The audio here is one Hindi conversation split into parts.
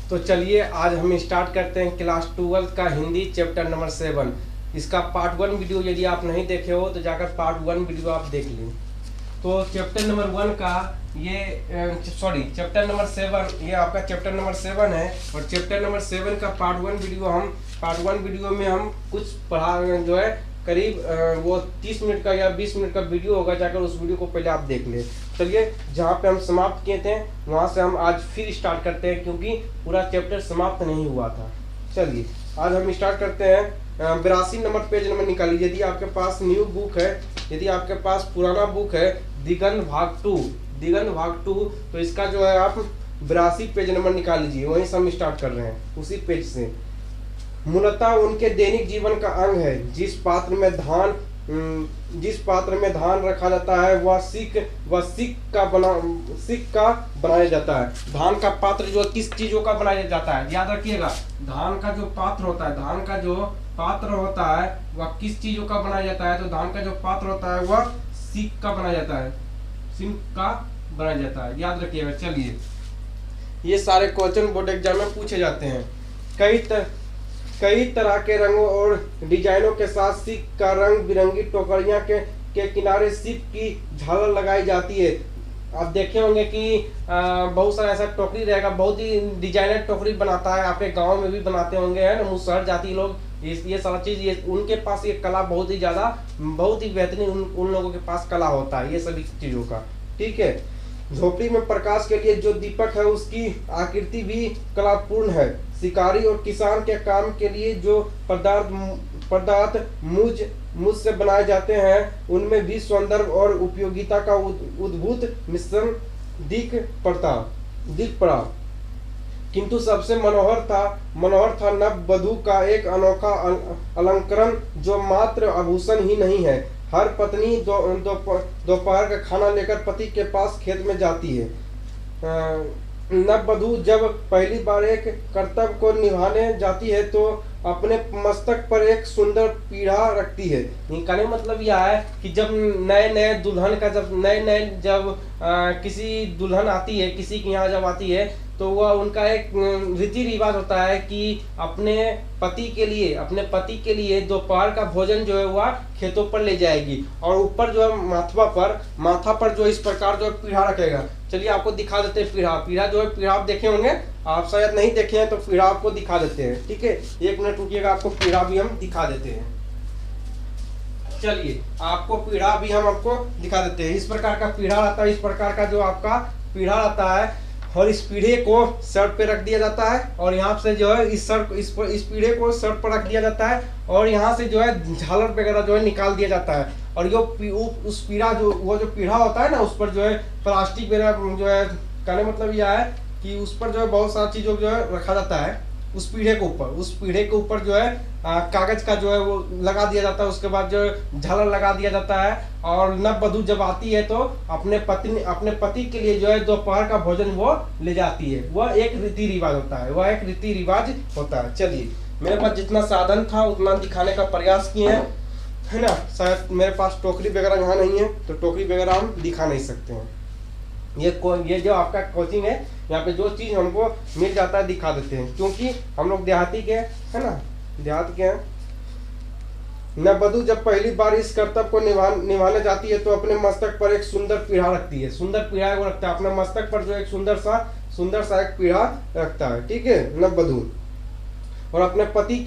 तो चलिए आज हम स्टार्ट करते हैं क्लास 12 का हिंदी चैप्टर नंबर 7। इसका पार्ट 1 वीडियो यदि आप नहीं देखे हो तो जाकर पार्ट 1 वीडियो आप देख लें। तो चैप्टर नंबर 1 का चैप्टर नंबर 7, ये आपका चैप्टर नंबर 7 है। और चैप्टर नंबर 7 का पार्ट 1 वीडियो में हम कुछ पढ़ा जो है करीब वो 30 मिनट का या 20 मिनट का वीडियो होगा, जाकर उस वीडियो को पहले आप देख लें। चलिए जहाँ पे हम समाप्त किए थे वहाँ से हम आज फिर स्टार्ट करते हैं, क्योंकि पूरा चैप्टर समाप्त नहीं हुआ था। चलिए आज हम स्टार्ट करते हैं। 82 नंबर पेज नंबर निकालिए। यदि आपके पास न्यू बुक है, यदि आपके पास पुराना बुक है दिगंत भाग 2, तो इसका जो है आप 82 पेज नंबर निकाल लीजिए। वहीं से हम स्टार्ट कर रहे हैं, उसी पेज से। मूलतः उनके दैनिक जीवन का अंग है। जिस पात्र में धान रखा जाता है वह सिक का बनाया जाता है। धान का पात्र जो किस चीजों का बनाया जाता है, याद रखिएगा। धान का जो पात्र होता है वह किस चीजों का बनाया जाता है। तो धान का जो पात्र होता है वह सिक का बनाया जाता है, याद रखिएगा। चलिए ये सारे क्वेश्चन बोर्ड एग्जाम में पूछे जाते हैं। कई तरह के रंगों और डिजाइनों के साथ सिक का रंग बिरंगी टोकरियां के किनारे सिक की झालर लगाई जाती है। आप देखे होंगे कि बहुत सारा ऐसा टोकरी रहेगा, बहुत ही डिजाइनर टोकरी बनाता है। आपके गांव में भी बनाते होंगे, है ना, मुसहर जाति लोग। ये सारा चीज ये उनके पास ये कला बहुत ही बेहतरीन उन लोगों के पास कला होता है ये सभी चीजों का। ठीक है। झोपड़ी में प्रकाश के लिए जो दीपक है उसकी आकृति भी कलापूर्ण है। शिकारी और किसान के काम के लिए जो पदार्थ मुझ से बनाए जाते हैं उनमें भी सौंदर्य और उपयोगिता का अद्भुत मिश्रण दिख पड़ा। किंतु सबसे मनोहर था नववधू का एक अनोखा अलंकरण, जो मात्र आभूषण ही नहीं है। हर पत्नी दोपहर का खाना लेकर पति के पास खेत में जाती है। नववधू जब पहली बार एक कर्तव्य को निभाने जाती है तो अपने मस्तक पर एक सुंदर पीढ़ा रखती है। कहने मतलब यह है कि जब नए दुल्हन का जब किसी दुल्हन आती है, किसी के यहाँ जब आती है, तो वह उनका एक रीति रिवाज होता है कि अपने पति के लिए दोपहर का भोजन जो है वह खेतों पर ले जाएगी। और ऊपर जो है माथा पर जो इस प्रकार जो पीढ़ा रखेगा। चलिए आपको दिखा देते हैं पीढ़ा जो है। पीढ़ा आप देखे होंगे, आप शायद नहीं देखे हैं, तो पीढ़ा आपको दिखा देते हैं। ठीक है, 1 मिनट रुकिएगा, आपको पीढ़ा भी हम दिखा देते हैं। चलिए आपको पीढ़ा भी हम आपको दिखा देते हैं। इस प्रकार का पीढ़ा रहता है, इस प्रकार का जो आपका पीढ़ा रहता है। और इस पीढ़े को सर पे रख दिया जाता है, और यहाँ से जो है इस पीढ़े को सर पर रख दिया जाता है, और यहाँ से जो है झालर वगैरह जो है निकाल दिया जाता है। और उस पीढ़ा जो पीढ़ा होता है ना, उस पर जो है प्लास्टिक वगैरह जो है, कहने मतलब यह है कि उस पर जो है बहुत सारी चीजों जो है रखा जाता है। उस पीढ़े के ऊपर जो है कागज का जो है वो लगा दिया जाता है। उसके बाद जो झालर लगा दिया जाता है। और नववधू जब आती है तो अपने पति के लिए जो है दोपहर का भोजन वो ले जाती है। वह एक रीति रिवाज होता है। चलिए मेरे पास जितना साधन था उतना दिखाने का प्रयास किए हैं, है ना। शायद मेरे पास टोकरी वगैरह यहाँ नहीं है, तो टोकरी वगैरह हम दिखा नहीं सकते हैं। ये जो आपका कोचिंग है, यहाँ पे जो चीज हमको मिल जाता है दिखा देते हैं, क्योंकि हम लोग देहाती के है ना, देहात के हैं। नववधू जब पहली बार इस कर्तव्य को निभाने जाती है तो अपने मस्तक पर एक सुंदर पीढ़ा रखती है। सुंदर पीढ़ा वो रखता है अपने मस्तक पर, जो एक सुंदर सा एक पीढ़ा रखता है। ठीक है, नववधू। और अपने पति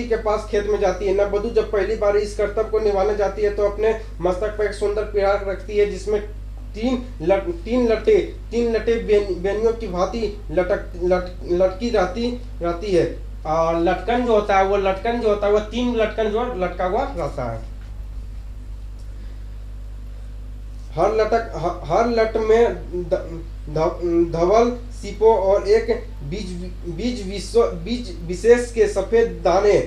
के पास खेत में जाती है। नववधू जब पहली बार इस कर्तव्य को निभाने जाती है तो अपने मस्तक पर एक सुंदर पीढ़ा रखती है, जिसमें तीन लटे बेनियों की भांति लटकी रहती है। और लटकन जो होता है वो 3 लटकन जो लटका हुआ रहता है। हर लट में धवल सीपों और एक बीज विशेष के सफेद दाने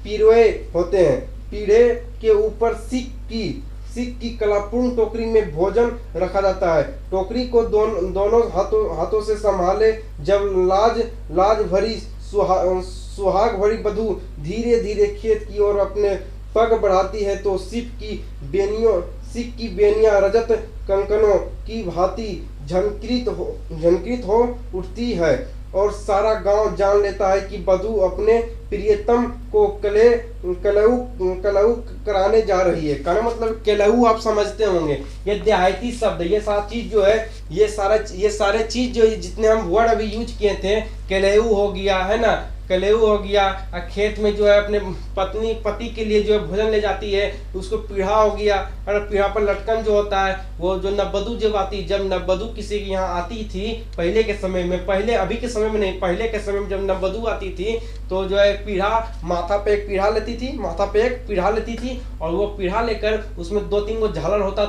पिरोए होते हैं। पीढ़े के ऊपर सिक की कलापूर्ण टोकरी में भोजन रखा जाता है। टोकरी को दोनों हाथों से संभाले जब लाज भरी सुहाग भरी वधू धीरे धीरे खेत की ओर अपने पग बढ़ाती है तो सिक की बेनियां रजत कंकनों की भांति झनकृत हो उठती है। और सारा गांव जान लेता है कि बधू अपने प्रियतम को कलऊ कराने जा रही है। कहने मतलब कलऊ आप समझते होंगे, ये देहाती शब्द, ये सारा चीज जो है, ये सारे चीज जो जितने हम वर्ड अभी यूज किए थे, कलऊ हो गया है ना, कलेऊ हो गया, खेत में जो है अपने पति के लिए जो है भोजन ले जाती है, उसको पीढ़ा हो गया, और पीढ़ा पर लटकन जो होता है, वो जो नववधू जब नववधू किसी के यहाँ आती थी पहले के समय में, पहले अभी के समय में नहीं, पहले के समय में जब नववधू आती थी तो जो है पीढ़ा, माथा पे एक पीढ़ा लेती थी, और वो पीढ़ा लेकर उसमें 2-3 गो झालर होता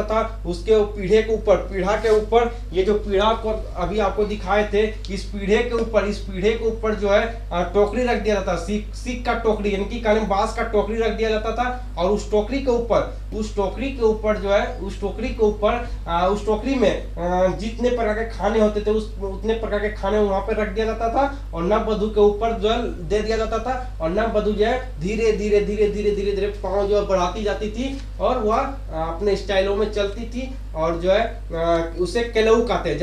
था, उसके पीढ़े के ऊपर, पीढ़ा के ऊपर, ये जो पीढ़ा को अभी आपको दिखाए थे, इस पीढ़े के ऊपर जो है टोकरी रख दिया जाता, सीख का टोकरी, यानी कि काले बांस का टोकरी रख दिया जाता था, और उस टोकरी के ऊपर जो है उस टोकरी में जितने प्रकार के खाने होते थे उतने प्रकार के खाने वहां पर रख दिया जाता था, और नववधू के ऊपर जो है दे दिया जाता था, और नववधू जो है धीरे धीरे पांव जो है बढ़ाती जाती थी, और वह अपने स्टाइलों में चलती थी, और जो है उसे केलऊ कहते हैं।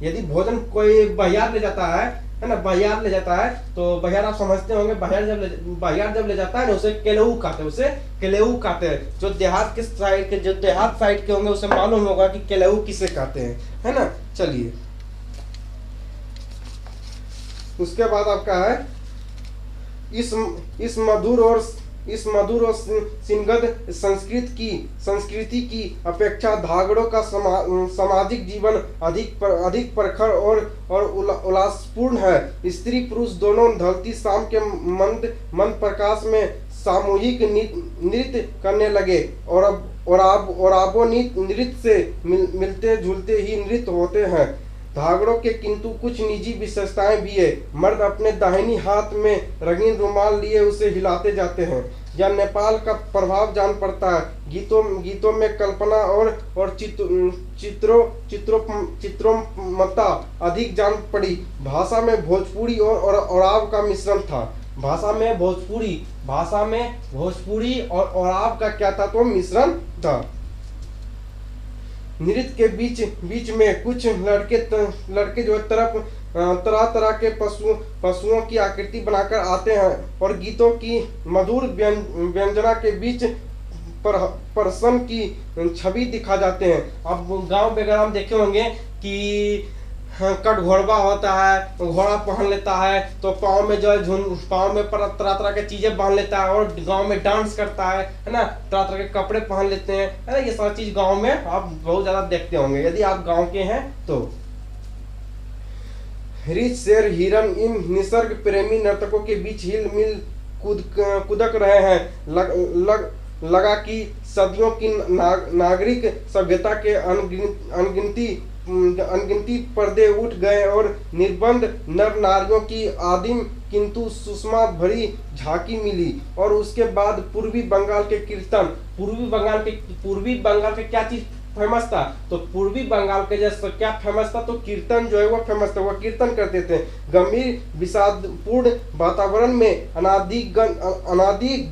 यदि भोजन कोई बहियार ले जाता है ना, बहियार ले जाता है, तो बहियार आप समझते होंगे, बहियार जब ले जाता है ना, उसे केलऊ कहते हैं। जो देहात साइड के होंगे उसे मालूम होगा कि केलऊ किसे कहते हैं, है ना। चलिए, उसके बाद आपका है इस मधुर और सिंगद संस्कृति की अपेक्षा धागड़ों का सामाजिक जीवन अधिक प्रखर और उल्लासपूर्ण है। स्त्री पुरुष दोनों ढलती शाम के मंद प्रकाश में सामूहिक नृत्य करने लगे, और आबो नृत्य से मिलते जुलते ही नृत्य होते हैं। धागड़ों के किंतु कुछ निजी विशेषताएं भी है। मर्द अपने दाहिनी हाथ में रंगीन रुमाल लिए उसे हिलाते जाते हैं। यह नेपाल का प्रभाव जान पड़ता है। गीतों में कल्पना और चित्रोमता अधिक जान पड़ी। भाषा में भोजपुरी और ओराव का मिश्रण था। भाषा में भोजपुरी और ओराव का क्या था, तो मिश्रण था। नृत्य के बीच में कुछ लड़के जो तरह के पशुओं की आकृति बनाकर आते हैं, और गीतों की मधुर व्यंजना के बीच परसन की छवि दिखा जाते हैं। अब गांव वगैरह हम देखे होंगे कि कटघोड़वा होता है, घोड़ा पहन लेता है, तो पाँव में जो है पाँव में तरह के चीजें बांध लेता है, और गांव में डांस करता है ना, तरह के कपड़े पहन लेते हैं, है ना। ये सारी चीज गांव में आप बहुत ज्यादा देखते होंगे यदि आप गांव के हैं तो। रीछ, शेर, हिरन इन निसर्ग प्रेमी नर्तकों के बीच हिल मिल कूदक रहे हैं। लगा कि सदियों की नागरिक सभ्यता के अनगिनती पर्दे उठ गए, और निर्बंध नर नारियों की आदिम किंतु सुषमा भरी झांकी मिली। और उसके बाद पूर्वी बंगाल के कीर्तन, पूर्वी बंगाल के क्या चीज फेमस था, तो पूर्वी बंगाल के जैसे क्या फेमस था, तो कीर्तन जो है वो फेमस था। वो कीर्तन करते थे। गंभीर विषादपूर्ण वातावरण में अनादि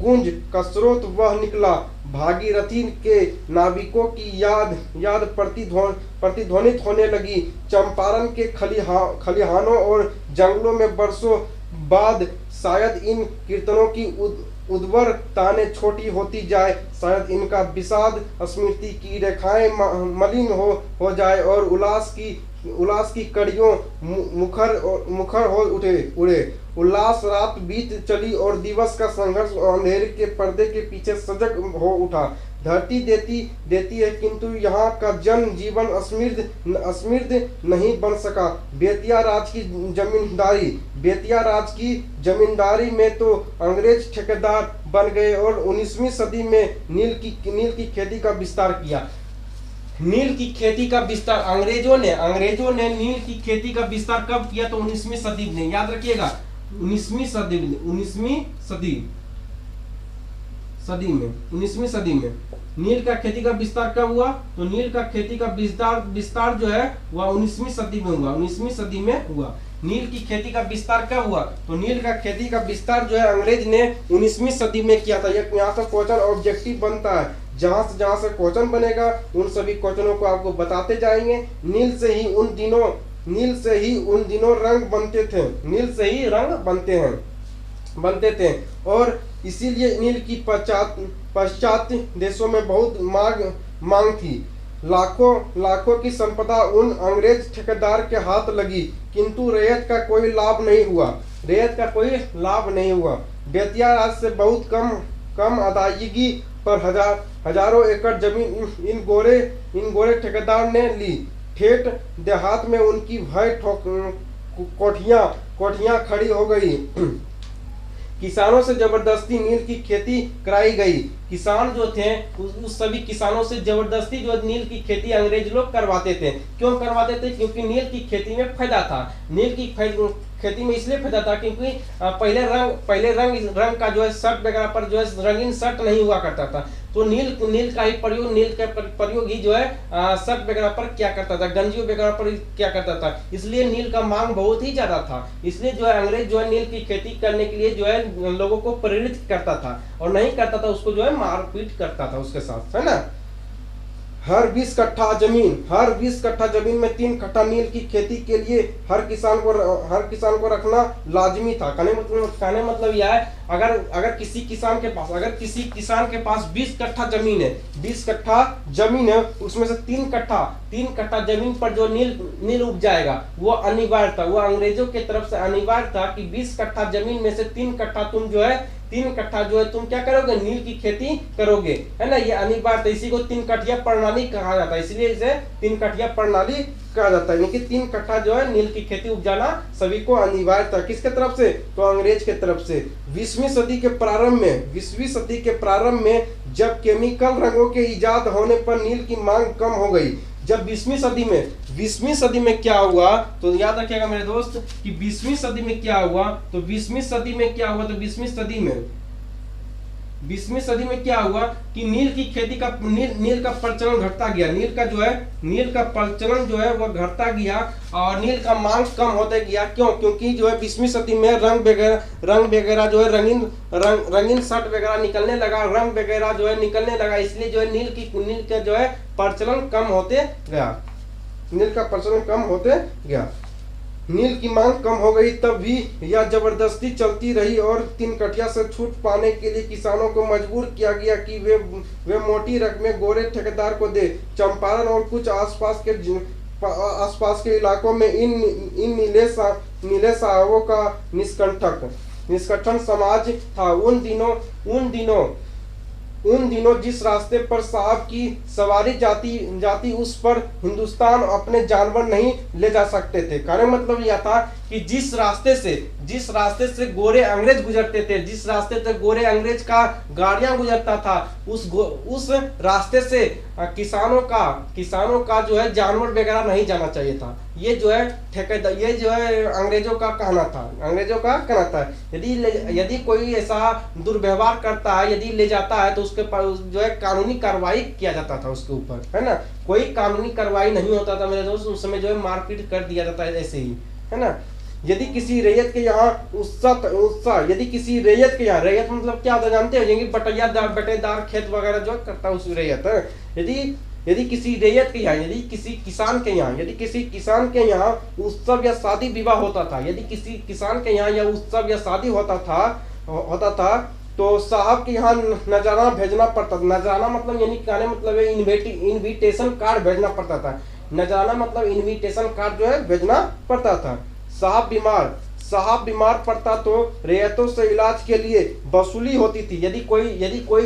गूंज का स्रोत वह निकला। भागीरथी के नाविकों की याद प्रतिध्वनित होने लगी। चंपारण के खलिहानों और जंगलों में बरसों बाद शायद इन कीर्तनों की उद्वर ताने छोटी होती जाए, शायद इनका विषाद स्मृति की रेखाएं मलिन हो जाए, और उल्लास की कड़ियों मुखर हो उड़े। उल्लास रात बीत चली और दिवस का संघर्ष अंधेरे के पर्दे के पीछे सजग हो उठा। धरती देती है, किंतु यहाँ का जन जीवन असमृद्ध नहीं बन सका। बेतिया राज की जमींदारी में तो अंग्रेज ठेकेदार बन गए, और 19वीं सदी में नील की खेती का विस्तार किया। नील की खेती का विस्तार अंग्रेजों ने नील की खेती का विस्तार कब किया, तो 19वीं सदी में। याद रखिएगा, 19वीं सदी में नील का खेती का विस्तार कब हुआ, तो नील का खेती का विस्तार जो है वह 19वीं सदी में हुआ। 19वीं सदी में हुआ। नील की खेती का विस्तार कब हुआ, तो नील का खेती का विस्तार जो है अंग्रेज ने 19वीं सदी में किया था। यहाँ से क्वेश्चन ऑब्जेक्टिव बनता है। जहां से क्वेश्चन बनेगा उन सभी क्वेश्चनों को आपको बताते जाएंगे। नील से ही उन दिनों नील से ही उन दिनों रंग बनते थे, नील से ही रंग बनते थे और इसीलिए नील की पाश्चात्य देशों में बहुत मांग थी। लाखों की संपदा उन अंग्रेज ठेकेदार के हाथ लगी, किंतु रैयत का कोई लाभ नहीं हुआ। बेतिया राज से बहुत कम अदायगी पर हजारों एकड़ जमीन इन गोरे ठेकेदार ने ली। ठेठ देहात में उनकी भय कोठियां खड़ी हो गई। किसानों से जबरदस्ती नील की खेती कराई गई। किसान जो थे उस सभी किसानों से जबरदस्ती जो नील की खेती अंग्रेज लोग करवाते थे। क्यों करवाते थे? क्योंकि नील की खेती में फायदा था। नील की खेती में इसलिए फायदा था क्योंकि पहले रंग का जो है शर्ट वगैरह पर जो है रंगीन शर्ट नहीं हुआ करता था, तो नील का ही प्रयोग ही जो है शर्ट वगैरह पर क्या करता था, गंजियों वगैरह पर क्या करता था। इसलिए नील का मांग बहुत ही ज्यादा था। इसलिए जो है अंग्रेज जो है नील की खेती करने के लिए जो है लोगों को प्रेरित करता था, और नहीं करता था उसको जो है मारपीट करता था उसके साथ, है ना। हर 20 कट्ठा जमीन में 3 कट्ठा नील की खेती के लिए हर किसान को रखना लाजमी था। कहने मतलब यह है, अगर किसी किसान के पास 20 कट्ठा जमीन है, 20 कट्ठा जमीन है, उसमें से 3 कट्ठा जमीन पर जो नील उग जाएगा वो अनिवार्य था, वो अंग्रेजों के तरफ से अनिवार्य था कि 20 कट्ठा जमीन में से 3 कट्ठा तुम क्या करोगे, नील की खेती करोगे, है ना। ये अनिवार्य था। इसी को 3 कट्ठिया प्रणाली कहा जाता है, इसलिए इसे 3 कट्ठिया प्रणाली कहा जाता है। यानी कि 3 कट्ठा जो है नील की खेती उपजाना सभी को अनिवार्य था। किसके तरफ से? तो अंग्रेज के तरफ से। 20वीं सदी के प्रारंभ में जब केमिकल रंगों के इजाद होने पर नील की मांग कम हो गई। जब 20वीं सदी में क्या हुआ, तो याद रखिएगा मेरे दोस्त कि 20वीं सदी में क्या हुआ, तो 20वीं सदी में क्या हुआ कि नील की खेती का नील का प्रचलन घटता गया। नील का प्रचलन जो है वह घटता गया और नील का मांग कम होते गया। क्यों? क्योंकि जो है 20वीं सदी में रंग वगैरह जो है रंगीन शर्ट वगैरह निकलने लगा, रंग वगैरह जो है निकलने लगा, इसलिए जो है नील का जो है प्रचलन कम होते गया। नील की मांग कम हो गई, तब भी यह जबरदस्ती चलती रही और 3 कट्ठिया से छूट पाने के लिए किसानों को मजबूर किया गया कि वे मोटी रकमें गोरे ठेकेदार को दे। चंपारण और कुछ आसपास के इलाकों में इन नीले साहबों का निष्कंठक समाज था। उन दिनों जिस रास्ते पर साहब की सवारी जाती उस पर हिंदुस्तान अपने जानवर नहीं ले जा सकते थे। कहने मतलब यह था कि जिस रास्ते से गोरे अंग्रेज गुजरते थे, जिस रास्ते से गोरे अंग्रेज का गाड़ियां गुजरता था, उस रास्ते से किसानों का जो है जानवर वगैरह नहीं जाना चाहिए था। ये जो है अंग्रेजों का कहना था। यदि कोई ऐसा दुर्व्यवहार करता है, यदि ले जाता है, तो उसके पास जो है कानूनी कार्रवाई किया जाता था उसके ऊपर, है ना। कोई कानूनी कार्रवाई नहीं होता था मेरे दोस्त, उस समय जो है मारपीट कर दिया जाता है ऐसे ही, है ना। यदि किसी रैयत के यहाँ रैयत मतलब क्या होता है जानते हो? बटेदार खेत वगैरह जो करता है उस रैयत है। यदि किसी रैयत के यहाँ, यदि किसी किसान के यहाँ उत्सव या शादी विवाह होता था, यदि किसी किसान के यहाँ या उत्सव या शादी होता था तो साहब के यहाँ नजराना भेजना पड़ता था। नजराना मतलब यानी कहने मतलब इनविटेशन कार्ड भेजना पड़ता था। नजराना मतलब इनविटेशन कार्ड जो है भेजना पड़ता था। साहब बीमार पड़ता तो रियायतों से इलाज के लिए वसूली होती थी। यदि कोई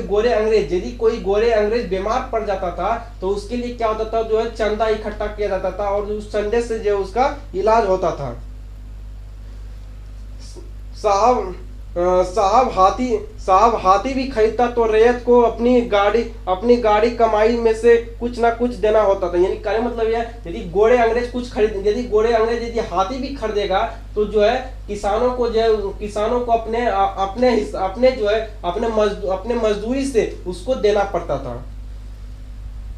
गोरे अंग्रेज बीमार पड़ जाता था तो उसके लिए क्या होता था, जो है चंदा इकट्ठा किया जाता था और उस चंदे से जो उसका इलाज होता था। साहब हाथी भी खरीदता तो रैयत को अपनी गाड़ी कमाई में से कुछ ना कुछ देना होता था। यानी कहने मतलब यह, यदि गोरे अंग्रेज हाथी भी खरीदेगा तो जो है किसानों को अपने मजदूरी से उसको देना पड़ता था।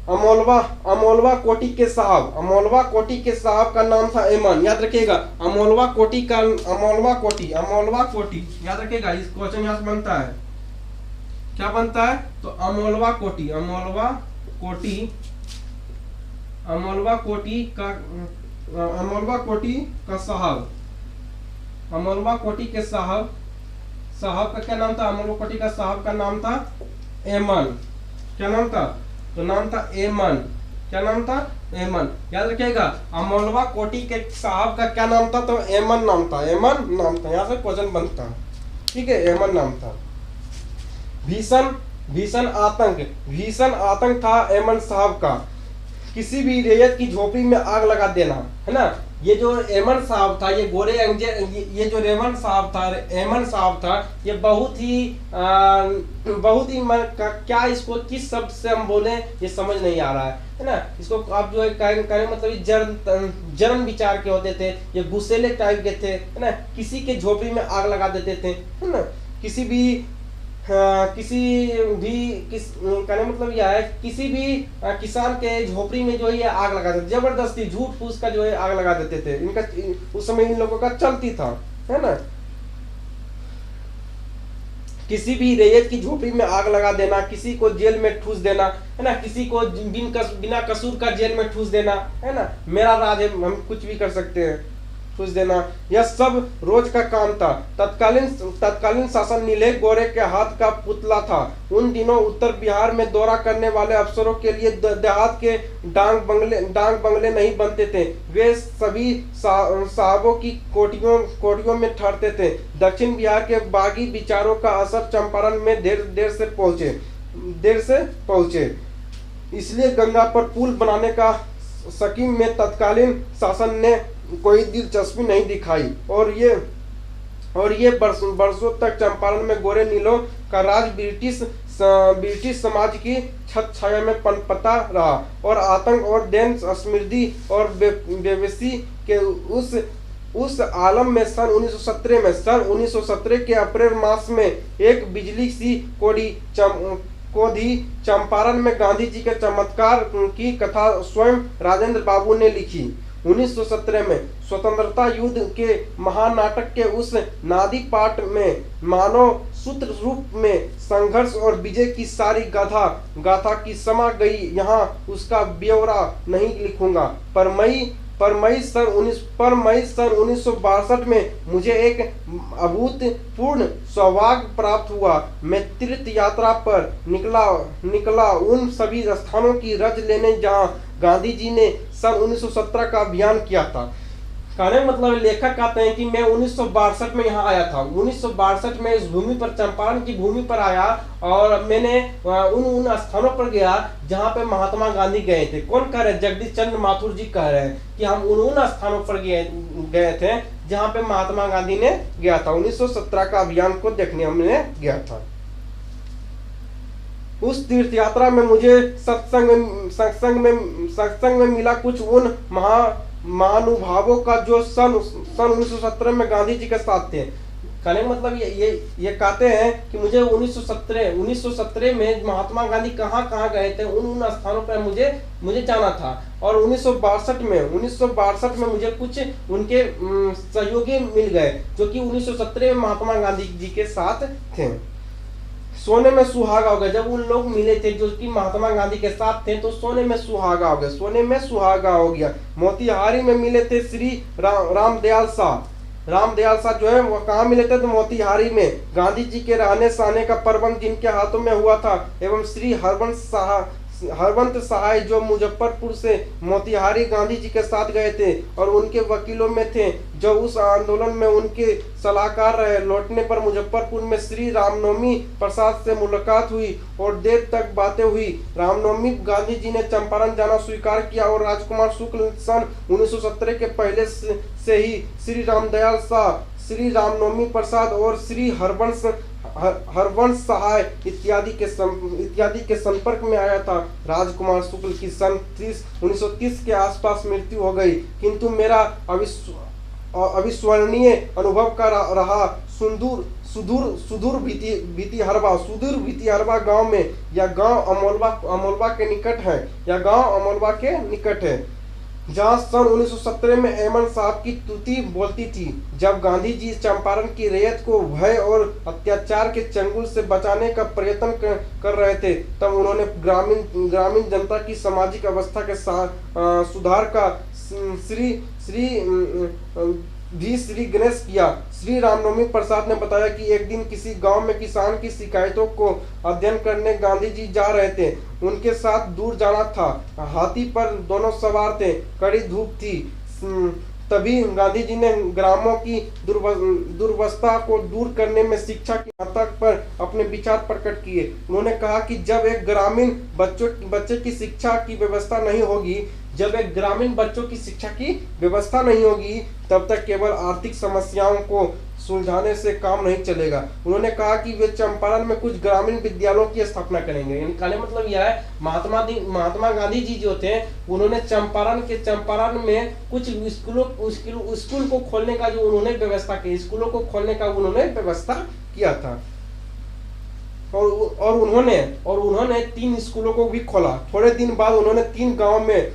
अमोलवा कोटी के साहब का नाम था एमन। याद रखिएगा अमोलवा कोटी याद रखिएगा। इस क्वेश्चन यहाँ से बनता है, क्या बनता है? तो अमोलवा कोटी अमोलवा कोटी का साहब, अमोलवा कोटी के साहब, साहब का क्या नाम था? अमोलवा कोटी का साहब का नाम था एमन। क्या नाम था? तो नाम था एमन। क्या नाम था? एमन। याद रखिएगा, अमोलवा कोटी के साहब का क्या नाम था? तो एमन नाम था, एमन नाम था। यहाँ से क्वेश्चन बनता, ठीक है, एमन नाम था। भीषण भीषण आतंक, भीषण आतंक था एमन साहब का, किसी भी रैयत की झोपड़ी में आग लगा देना, है ना। ये जो एमन साहब था, ये गोरे ये जो रेमन साहब था, एमन साहब था, ये बहुत ही क्या इसको किस शब्द से हम बोले ये समझ नहीं आ रहा है ना। इसको आप जो है कहें मतलब जर्म विचार के होते थे, ये गुस्सेले टाइप के थे, है ना। किसी के झोपड़ी में आग लगा देते थे, है ना। किसी भी कहने मतलब यह है, किसी भी किसान के झोपड़ी में जो है ये आग लगा देते, जबरदस्ती झूठ फूस का जो है आग लगा देते थे। इनका उस समय इन लोगों का चलती था, है ना। किसी भी रैयत की झोपड़ी में आग लगा देना, किसी को जेल में ठूस देना, है ना, किसी को बिना कसूर का जेल में ठूस देना, है ना। मेरा राज है, हम कुछ भी कर सकते हैं, ठूस देना, यह सब रोज का काम था। तत्कालीन शासन नीले गोरे के हाथ का पुतला था। उन दिनों उत्तर बिहार में दौरा करने वाले अफसरों के लिए देहात के डांग बंगले नहीं बनते थे। वे सभी साहबों की कोठियों में ठहरते थे। दक्षिण बिहार के बागी विचारों का असर चंपारण में देर से पहुंचे। इसलिए गंगा पर पुल बनाने का स्कीम में तत्कालीन शासन ने कोई दिलचस्पी नहीं दिखाई, और ये बरसों तक चंपारण में गोरे नीलों का राज ब्रिटिश समाज की छत छाया में पनपता रहा, और आतंक और दैन समृद्धि और बेबसी के उस आलम में सन 1917 के अप्रैल मास में एक बिजली सी कोधी चंपारण में गांधी जी के चमत्कार की कथा स्वयं राजेंद्र बाबू ने लिखी। 1917 में स्वतंत्रता युद्ध के महानाटक के उस नादी पाठ में मानव सूत्र रूप में संघर्ष और विजय की सारी गाथा की समा गई। यहाँ उसका ब्यौरा नहीं लिखूंगा, पर मई सन 1962 में मुझे एक अभूतपूर्ण सौभाग्य प्राप्त हुआ। मैं तीर्थ यात्रा पर निकला उन सभी स्थानों की रज लेने जहां गांधी जी ने सन 1917 का अभियान किया था। कहने मतलब लेखक कहते हैं कि मैं 1962 में यहाँ आया था। 1962 में इस भूमि पर, चंपारण की भूमि पर आया, और मैंने उन स्थानों पर गया जहाँ पे महात्मा गांधी गए थे। कौन कह रहे हैं? जगदीश चंद्र माथुर जी कह रहे हैं कि हम उन स्थानों पर गए थे जहाँ पे महात्मा गांधी ने गया था। 1917 का अभियान को देखने हमने गया था। उस तीर्थ यात्रा में मुझे सत्संग में मिला कुछ उन महानुभावों का जो सन 1917 में गांधी जी के साथ थे। कहने का मतलब ये कहते हैं कि मुझे 1917 में महात्मा गांधी कहाँ गए थे, उन स्थानों पर मुझे जाना था। और 1962 में मुझे कुछ उनके सहयोगी मिल गए जो कि 1917 में महात्मा गांधी जी के साथ थे। सोने में सुहागा हो गया। जब उन लोग मिले थे जो कि महात्मा गांधी के साथ थे, तो सोने में सुहागा हो गया, सोने में सुहागा हो गया। मोतिहारी में मिले थे श्री रामदयाल शाह जो है वो कहाँ मिले थे? तो मोतिहारी में। गांधी जी के रहने सहने का प्रबंध जिनके हाथों में हुआ था, एवं श्री हरवंत सहाय जो मुजफ्फरपुर से मोतिहारी गांधी जी के साथ गए थे और उनके वकीलों में थे, जो उस आंदोलन में उनके सलाहकार रहे। लौटने पर मुजफ्फरपुर में श्री रामनवमी प्रसाद से मुलाकात हुई और देर तक बातें हुई। रामनवमी गांधी जी ने चंपारण जाना स्वीकार किया, और राजकुमार शुक्ल सन 1917 के पहले से ही श्री रामदयाल शाह, श्री रामनवमी प्रसाद और श्री हरवंश सहाय इत्यादि के संपर्क में आया था। राजकुमार शुक्ल की सन 1930 के आसपास मृत्यु हो गई, किंतु मेरा अविस्मरणीय अनुभव का रहा सुदूर भितिहरवा गांव में। यह गांव अमोलवा के निकट है, जहां सन 1917 में एमन साहब की तुति बोलती थी। जब गांधी जी चंपारण की रैयत को भय और अत्याचार के चंगुल से बचाने का प्रयत्न कर रहे थे, तब उन्होंने ग्रामीण जनता की सामाजिक अवस्था के सुधार का श्री श्री भी श्री गणेश किया। श्री रामनवमी प्रसाद ने बताया कि एक दिन किसी गांव में किसान की शिकायतों को अध्ययन करने गांधी जी जा रहे थे। उनके साथ दूर जाना था। हाथी पर दोनों सवार थे। कड़ी धूप थी। तभी गांधी जी ने ग्रामों की दुर्वस्था को दूर करने में शिक्षा की महत्ता पर अपने विचार प्रकट किए। उन्होंने कहा कि जब एक ग्रामीण बच्चे की शिक्षा की व्यवस्था नहीं होगी, जब एक ग्रामीण बच्चों की शिक्षा की व्यवस्था नहीं होगी, तब तक केवल आर्थिक समस्याओं को सुलझाने से काम नहीं चलेगा। उन्होंने कहा कि वे चंपारण में कुछ ग्रामीण विद्यालयों की स्थापना करेंगे। यानी कहने मतलब यह है, महात्मा गांधी जी जो थे, उन्होंने चंपारण में कुछ स्कूल को खोलने का जो उन्होंने व्यवस्था की, स्कूलों को खोलने का उन्होंने व्यवस्था किया था। और उन्होंने 3 स्कूलों को भी खोला। थोड़े दिन बाद उन्होंने 3 गांव में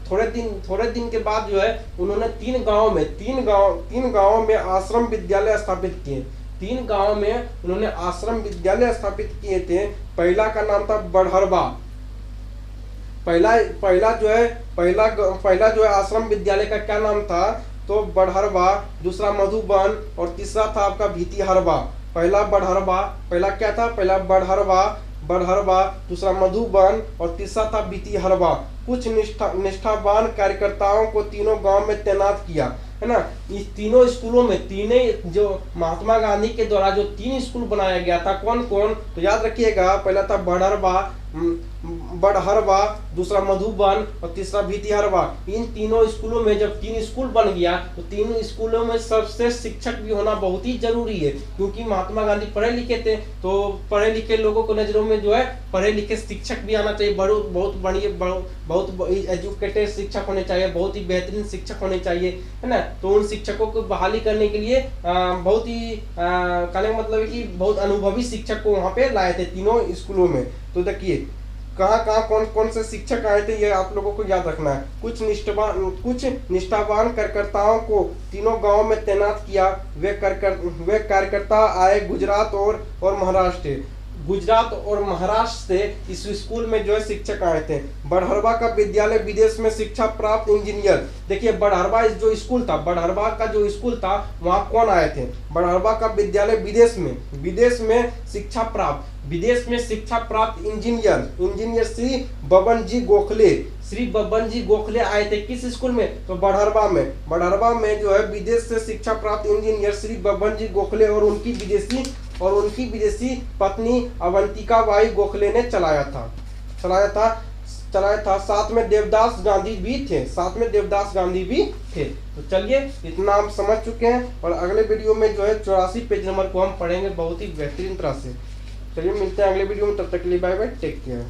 थोड़े दिन के बाद जो है उन्होंने 3 गांवों में आश्रम विद्यालय स्थापित किए। 3 गांव में उन्होंने आश्रम विद्यालय स्थापित किए थे। पहला का नाम था बड़हरबा। पहला जो है आश्रम विद्यालय का क्या नाम था, तो बड़हरबा, दूसरा मधुबन और तीसरा था आपका भीतिहरबा। पहला क्या था, पहला बड़हरबा, दूसरा मधुबन और तीसरा था भीतिहरबा। कुछ निष्ठावान कार्यकर्ताओं को तीनों गांव में तैनात किया, है ना। इस तीनों स्कूलों में जो महात्मा गांधी के द्वारा जो 3 स्कूल बनाया गया था, कौन कौन, तो याद रखिएगा, पहला था बड़हरबा, दूसरा मधुबन और तीसरा भीतिहरबा। इन तीनों स्कूलों में जब 3 स्कूल बन गया, तो 3 स्कूलों में सबसे शिक्षक भी होना बहुत ही जरूरी है, क्योंकि महात्मा गांधी पढ़े लिखे थे। तो पढ़े लिखे लोगों को नजरों में जो है पढ़े लिखे शिक्षक भी आना चाहिए। बहुत एजुकेटेड शिक्षक होने चाहिए, बहुत ही बेहतरीन शिक्षक होने चाहिए, है ना। तो उन शिक्षकों को बहाली करने के लिए बहुत ही कहने का मतलब है कि बहुत अनुभवी शिक्षक को वहाँ पे लाए थे तीनों स्कूलों में। तो देखिए कहाँ कौन से शिक्षक आए थे, ये आप लोगों को याद रखना है। कुछ निष्ठावान कार्यकर्ताओं को तीनों गांव में तैनात किया। वे कार्यकर्ता आए गुजरात और महाराष्ट्र से इस स्कूल में जो है शिक्षक आए थे। बड़हरबा का विद्यालय विदेश में शिक्षा प्राप्त इंजीनियर। देखिए बड़हरबा जो स्कूल था, वहाँ कौन आए थे, बड़हरबा का विद्यालय विदेश में शिक्षा प्राप्त इंजीनियर श्री बब्बन जी गोखले आए थे। किस स्कूल में, तो बड़हरबा में जो है विदेश से शिक्षा प्राप्त इंजीनियर श्री बब्बन जी गोखले और उनकी विदेशी पत्नी अवंतिका बाई गोखले ने चलाया था। साथ में देवदास गांधी भी थे। तो चलिए इतना हम समझ चुके हैं, और अगले वीडियो में जो है 84 पेज नंबर को हम पढ़ेंगे बहुत ही बेहतरीन तरह से। चलिए मिलते हैं अगले वीडियो में, तब तक के लिए बाय बाय, टेक केयर।